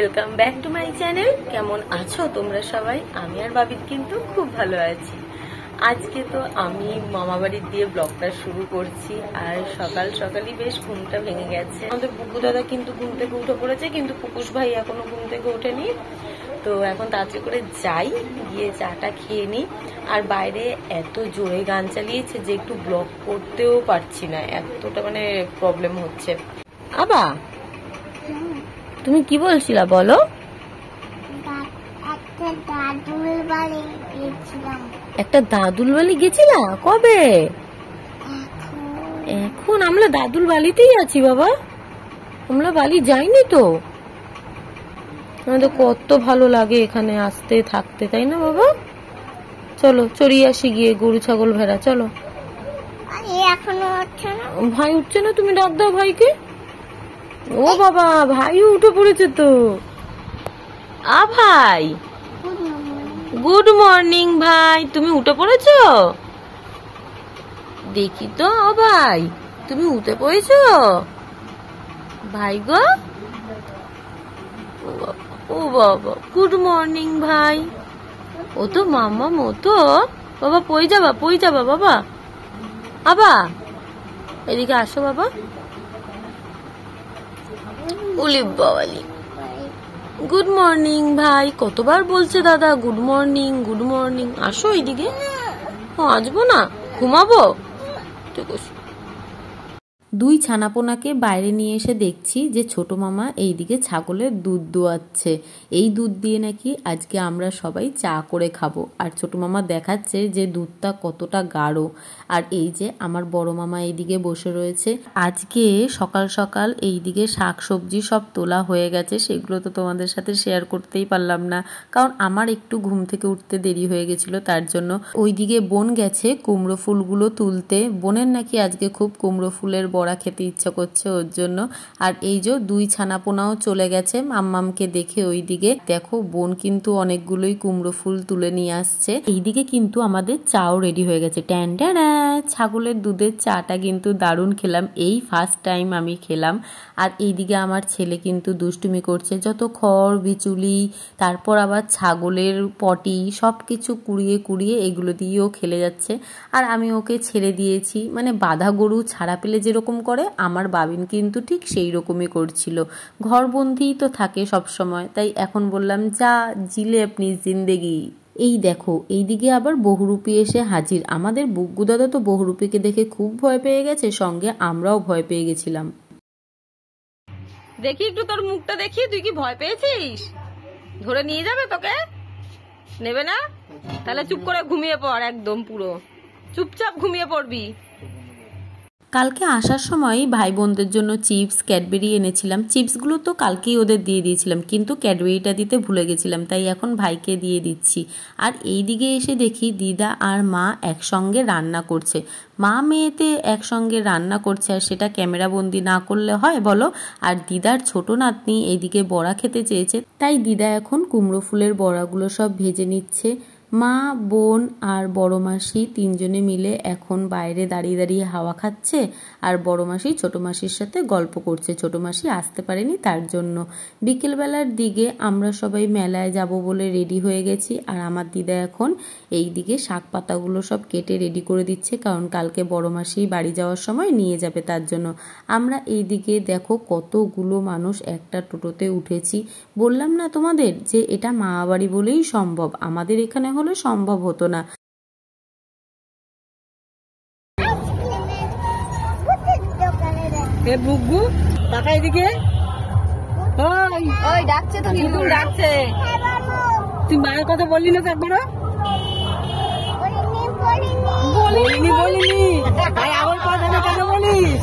Welcome back to my channel. কেমন আছো তোমরা সবাই? আমি আর বাবির কিন্তু খুব ভালো আছি। আজকে তো আমি মামা বাড়ির দিয়ে ব্লগটা শুরু করছি। আর সকাল সকালই বেশ ঘুমটা ভেঙে গেছে। আমাদের পুকু দাদা কিন্তু ঘুম থেকে উঠে পড়েছে, কিন্তু পুকুশ ভাই এখনো ঘুম থেকে ওঠেনি। তো এখন তাড়াতাড়ি করে যাই, গিয়ে চাটা খেয়ে নিই। আর বাইরে এত জোরে গান চালিয়েছে যে একটু ব্লগ করতেও পারছি না, এতটা মানে প্রবলেম হচ্ছে। আবা তুমি কি বলছিলা বলো? একটা দাদুল বাড়ি গেছিলা? কবে? এখন আমরা দাদুল বাড়িতেই আছি বাবা, আমরা বাড়ি যাইনি তো। আমাদের কত ভালো লাগে এখানে আসতে থাকতে, তাই না বাবা? চলো চড়িয়ে আসি গিয়ে গরু ছাগল ভেড়া। চলো। ভাই উঠছে না, তুমি ডাক দাও ভাইকে। ও বাবা, ভাইও উঠে পড়েছে তো। ভাই গুড মর্নিং ভাই, তুমি উঠে পড়েছো? দেখি তো। ভাই তুমি উঠে পড়েছো ভাই গো? ও বাবা, গুড মর্নিং ভাই। ও তো মাম্মা মতো। বাবা পই যাবা বাবা। আবা এদিকে আসো বাবা। উলি বাবালি, গুড মর্নিং ভাই। কতবার বলছে দাদা গুড মর্নিং গুড মর্নিং। আসো এইদিকে। আসবো না, ঘুমাবো। ঠিক আছে। দুই ছানাপোনাকে বাইরে নিয়ে এসে দেখছি যে ছোট মামা এইদিকে ছাগলের দুধ দোয়াচ্ছে। এই দুধ দিয়ে নাকি আজকে আমরা সবাই চা করে খাবো। আর ছোট মামা দেখাচ্ছে যে দুধটা কতটা গাঢ়। আর এই যে আমার বড় মামা এইদিকে বসে রয়েছে। আজকে সকাল সকাল এইদিকে শাক সবজি সব তোলা হয়ে গেছে, সেগুলো তো তোমাদের সাথে শেয়ার করতেই পারলাম না, কারণ আমার একটু ঘুম থেকে উঠতে দেরি হয়ে গেছিল। তার জন্য ওইদিকে বোন গেছে কুমড়ো ফুলগুলো তুলতে। বোনের নাকি আজকে খুব কুমড়ো ফুলের বড়া খেতে ইচ্ছা করছে ওর জন্য। আর এই যে দুই ছানাপোনাও চলে গেছে মাম্মামকে দেখে ওইদিকে। দেখো বোন কিন্তু অনেকগুলোই কুমড়ো ফুল তুলে নিয়ে আসছে। এইদিকে কিন্তু আমাদের চাও রেডি হয়ে গেছে। ট্যান্ডানা, ছাগলের দুধের চাটা কিন্তু দারুণ খেলাম, এই ফার্স্ট টাইম আমি খেলাম। আর এইদিকে আমার ছেলে কিন্তু দুষ্টুমি করছে, যত খড় বিচুলি তারপর আবার ছাগলের পটি সব কিছু কুড়িয়ে কুড়িয়ে এগুলো দিয়েও খেলে যাচ্ছে। আর আমি ওকে ছেড়ে দিয়েছি, মানে বাঁধা গরু ছাড়া পেলে যেরকম করে আমার বাবিন কিন্তু ঠিক সেই রকমই করছিল। ঘরবন্দি তো থাকে সব সময়, তাই এখন বললাম যা জিলে আপনি জিন্দেগি। এই দেখো এইদিকে আবার বহুরূপী এসে হাজির। আমাদের বুগ্গু দাদা তো বহুরূপীকে দেখে খুব ভয় পেয়ে গেছে, সঙ্গে আমরাও ভয় পেয়ে গেছিলাম। দেখি একটু তোর মুখটা দেখি, তুই কি ভয় পেয়েছিস? ধরে নিয়ে যাবে তোকে? নেবে না? তাহলে চুপ করে ঘুমিয়ে পড়, একদম পুরো চুপচাপ ঘুমিয়ে পড়বি। কালকে আসার সময় ভাই বোনদের জন্য চিপস ক্যাডবেরি এনেছিলাম। চিপসগুলো তো কালকেই ওদের দিয়ে দিয়েছিলাম, কিন্তু ক্যাডবেরিটা দিতে ভুলে গেছিলাম, তাই এখন ভাইকে দিয়ে দিচ্ছি। আর এই দিকে এসে দেখি দিদা আর মা একসঙ্গে রান্না করছে। মা মেয়েতে একসঙ্গে রান্না করছে, আর সেটা ক্যামেরাবন্দি না করলে হয় বলো? আর দিদার ছোট নাতনি এইদিকে বড়া খেতে চেয়েছে, তাই দিদা এখন কুমড়ো ফুলের বড়াগুলো সব ভেজে নিচ্ছে। মা বোন আর বড় মাসি তিনজনে মিলে এখন বাইরে দাঁড়িয়ে দাঁড়িয়ে হাওয়া খাচ্ছে। আর বড় মাসি ছোট মাসির সাথে গল্প করছে, ছোট মাসি আসতে পারেনি তার জন্য। বিকেলবেলার দিকে আমরা সবাই মেলায় যাব বলে রেডি হয়ে গেছি। আর আমার দিদা এখন এই দিকে শাক পাতাগুলো সব কেটে রেডি করে দিচ্ছে, কারণ কালকে বড় মাসি বাড়ি যাওয়ার সময় নিয়ে যাবে তার জন্য। আমরা এই দিকে দেখো কতগুলো মানুষ একটা টোটোতে উঠেছি। বললাম না তোমাদের যে এটা মামা বাড়ি বলেই সম্ভব, আমাদের এখানে হলে সম্ভব হতো না। বুগু টাকা এদিকে ডাকছে তো, কিন্তু ডাকছে। তুই মায়ের কথা বললি না তো একবারও? বলিনি আমার কথা কেন বলিস?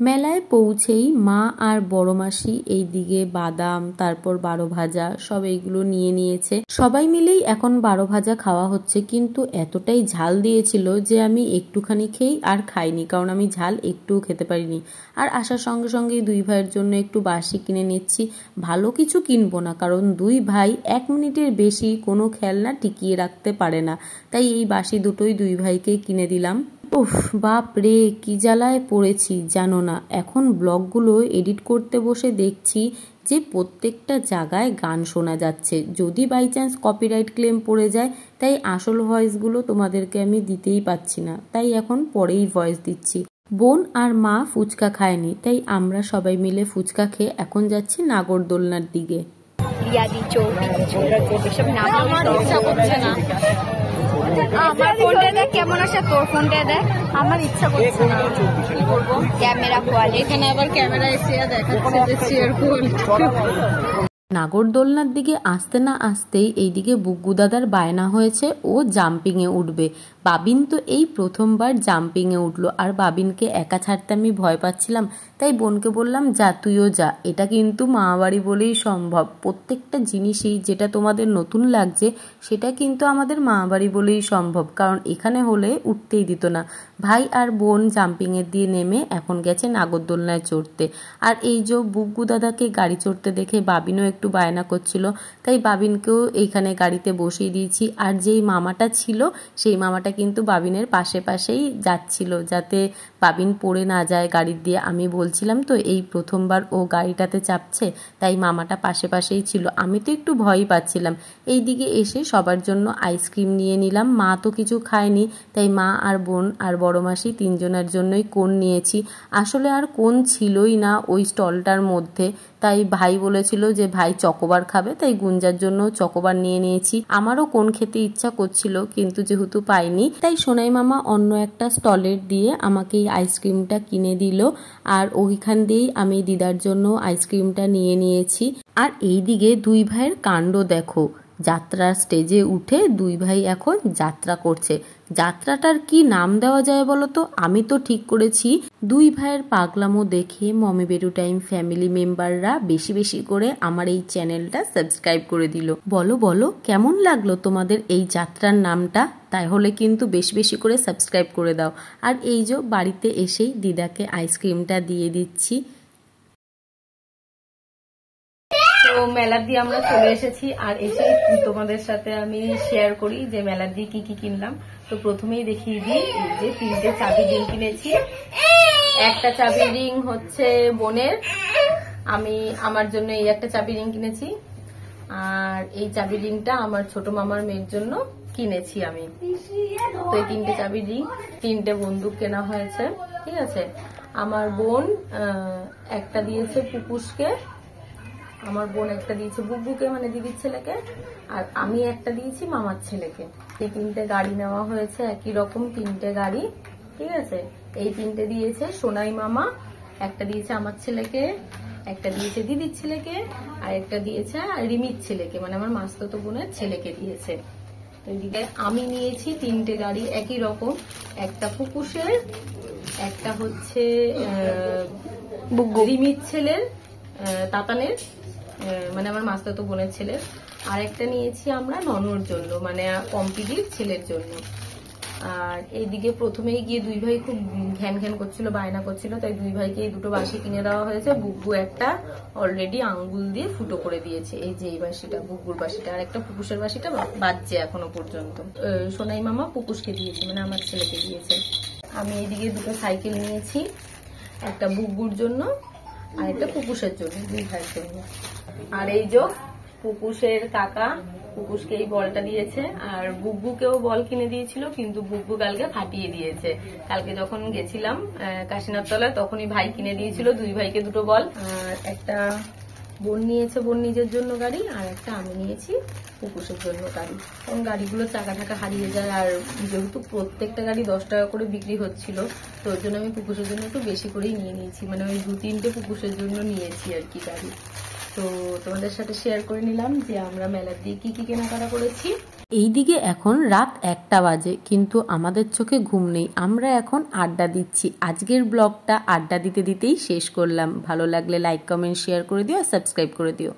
মেলায় পৌঁছেই মা আর বড় মাসি এই দিকে বাদাম তারপর 12 ভাজা সব এইগুলো নিয়ে নিয়েছে। সবাই মিলেই এখন 12 ভাজা খাওয়া হচ্ছে, কিন্তু এতটাই ঝাল দিয়েছিল যে আমি একটুখানি খেয়েই আর খাইনি, কারণ আমি ঝাল একটুও খেতে পারিনি। আর আসার সঙ্গে সঙ্গে দুই ভাইয়ের জন্য একটু বাসি কিনে নিচ্ছি। ভালো কিছু কিনবো না, কারণ দুই ভাই 1 মিনিটের বেশি কোনো খেলনা টিকিয়ে রাখতে পারে না, তাই এই বাসি দুটোই দুই ভাইকে কিনে দিলাম। উফ বাপ রে, কি জ্বালায় পড়েছি জানো না। এখন ব্লগগুলো এডিট করতে বসে দেখছি যে প্রত্যেকটা জায়গায় গান শোনা যাচ্ছে। যদি বাই চান্স কপিরাইট ক্লেম পড়ে যায়, তাই আসল ভয়েসগুলো তোমাদেরকে আমি দিতেই পাচ্ছি না, তাই এখন পরেই ভয়েস দিচ্ছি। বোন আর মা ফুচকা খায়নি, তাই আমরা সবাই মিলে ফুচকা খেয়ে এখন যাচ্ছি নাগরদোলনার দিকে। আমার ফোনটা দেখ কেমন আসে, তোর ফোনটা দেখ। আমার ইচ্ছা করছে না, কি করবো, ক্যামেরা কোয়ালিটি। এখানে আবার ক্যামেরা এসে দেখাচ্ছে যে শেয়ার কোয়ালিটি। নাগরদোলনার দিকে আসতে না আসতেই এইদিকে বুগ্গু দাদার বায়না হয়েছে ও জাম্পিংয়ে উঠবে। বাবিন তো এই প্রথমবার জাম্পিংয়ে উঠলো, আর বাবিনকে একা ছাড়তে আমি ভয় পাচ্ছিলাম, তাই বোনকে বললাম যা তুইও যা। এটা কিন্তু মামাবাড়ি বলেই সম্ভব, প্রত্যেকটা জিনিসই যেটা তোমাদের নতুন লাগছে সেটা কিন্তু আমাদের মামাবাড়ি বলেই সম্ভব, কারণ এখানে হলে উঠতেই দিত না। ভাই আর বোন জাম্পিংয়ের দিয়ে নেমে এখন গেছে নাগরদোলনায় চড়তে। আর এই যে বুগ্গু দাদাকে গাড়ি চড়তে দেখে বাবিনও একটু বায়না করছিল, তাই বাবিনকেও এইখানে গাড়িতে বসিয়ে দিয়েছি। আর যেই মামাটা ছিল সেই মামাটা কিন্তু বাবিনের পাশে পাশেই যাচ্ছিল, যাতে বাবিন পড়ে না যায় গাড়ির দিয়ে। আমি বলছিলাম তো এই প্রথমবার ও গাড়িটাতে চাপছে, তাই মামাটা পাশে পাশেই ছিল। আমি তো একটু ভয়ই পাচ্ছিলাম। এই দিকে এসে সবার জন্য আইসক্রিম নিয়ে নিলাম। মা তো কিছু খায়নি, তাই মা আর বোন আর বড় মাসি তিনজনের জন্যই কোন নিয়েছি। আসলে আর কোন ছিলই না ওই স্টলটার মধ্যে, তাই ভাই বলেছিল যে ভাই চকোবার খাবে, তাই গুঞ্জার জন্য চকোবার নিয়ে নিয়েছি। আমারও কোন খেতে ইচ্ছা করছিল, কিন্তু যেহেতু পাইনি, তাই সোনাই মামা অন্য একটা স্টলের দিয়ে আমাকে এই আইসক্রিমটা কিনে দিল, আর ওইখান দিয়েই আমি দিদার জন্য আইসক্রিমটা নিয়ে নিয়েছি। আর এই দিকে দুই ভাইয়ের কাণ্ড দেখো, যাত্রার স্টেজে উঠে দুই ভাই এখন যাত্রা করছে। যাত্রাটার কি নাম দেওয়া যায় বলো তো? আমি তো ঠিক করেছি দুই ভাইয়ের পাগলামো দেখে মমি বেরু টাইম ফ্যামিলি মেম্বাররা বেশি বেশি করে আমার এই চ্যানেলটা সাবস্ক্রাইব করে দিল। বলো বলো কেমন লাগলো তোমাদের এই যাত্রার নামটা? তাহলে কিন্তু বেশি বেশি করে সাবস্ক্রাইব করে দাও। আর এই যে বাড়িতে এসেই দিদাকে আইসক্রিমটা দিয়ে দিচ্ছি। তো মেলার দিয়ে আমরা চলে এসেছি, আর এসে তোমাদের সাথে আমি শেয়ার করি যে মেলার দিয়ে কি কি কিনলাম। তো প্রথমেই দেখিয়ে দিই যে 3টে চাবি রিং কিনেছি। একটা চাবি রিং হচ্ছে বোনের, আমি আমার জন্য এই একটা চাবি রিং কিনেছি। আর এই চাবি রিংটা আমার ছোট মামার মেয়ের জন্য কিনেছি আমি। তো এই 3টে চাবি রিং, 3টে বন্দুক কেনা হয়েছে, ঠিক আছে। আমার বোন একটা দিয়েছে পুপুসকে, আমার বোন একটা দিয়েছে বুব্বুকে মানে দিদির ছেলেকে, আর আমি একটা দিয়েছি মামার ছেলেকে। এই 3টে গাড়ি নেওয়া হয়েছে, একই রকম 3টে গাড়ি, ঠিক আছে। এই 3টে দিয়েছে সোনাই মামা, একটা দিয়েছে আমার ছেলেকে, একটা দিয়েছে দিদির ছেলেকে, আর একটা দিয়েছে রিমির ছেলেকে, মানে আমার মাস্তুতো বোনের ছেলেকে দিয়েছে। তো এদিকে আমি নিয়েছি 3টে গাড়ি একই রকম, একটা পুকুশের, একটা হচ্ছে রিমির ছেলের তাতানের, মানে আমার মাস্তুতো বোনের ছেলের, আর একটা নিয়েছি আমরা ননর জন্য, মানে পম্পিদির ছেলের জন্য। আর এইদিকে প্রথমেই গিয়ে দুই ভাই খুব ঘ্যান ঘ্যান করছিল, বায়না করছিল, তাই দুই ভাইকে এই 2টো বাঁশি কিনে দেওয়া হয়েছে। বুব্বু একটা অলরেডি আঙ্গুল দিয়ে ফুটো করে দিয়েছে, এই যে এই বাঁশিটা বুব্বুর বাঁশিটা, আর একটা পুকুশের বাঁশিটা বাজছে এখনো পর্যন্ত। সোনাই মামা পুকুশকে দিয়েছে, মানে আমার ছেলেকে দিয়েছে। আমি এইদিকে 2টো সাইকেল নিয়েছি, একটা বুব্বুর জন্য আর একটা পুকুশের জন্য, দুই ভাইয়ের জন্য। আর এই যে পুকুশের কাকা পুকুশকে এই বলটা দিয়েছে, আর বুব্বুকেও বল কিনে দিয়েছিল, কিন্তু বুব্বু কালকে ফাটিয়ে দিয়েছে। কালকে যখন গেছিলাম কাশীনাথ তলায়, তখনই ভাই কিনে দিয়েছিল দুই ভাইকে 2টো বল। আর একটা বোন নিয়েছে বোন নিজের জন্য গাড়ি, আর একটা আমি নিয়েছি পুকুশের জন্য গাড়ি। কারণ গাড়িগুলো চাকা টাকা হারিয়ে যায়, আর যেহেতু প্রত্যেকটা গাড়ি 10 টাকা করে বিক্রি হচ্ছিল, তো ওর জন্য আমি পুকুশের জন্য একটু বেশি করেই নিয়ে নিয়েছি, মানে ওই 2-3টে পুকুশের জন্য নিয়েছি আর কি গাড়ি। তো তোমাদের সাথে শেয়ার করে নিলাম যে আমরা মেলার দিয়ে কি কি কেনাকাটা করেছি। এইদিকে এখন রাত 1টা বাজে, কিন্তু আমাদের চোখে ঘুম নেই, আমরা এখন আড্ডা দিচ্ছি। আজকের ব্লগটা আড্ডা দিতে দিতেই শেষ করলাম। ভালো লাগলে লাইক কমেন্ট শেয়ার করে দিও আর সাবস্ক্রাইব করে দিও।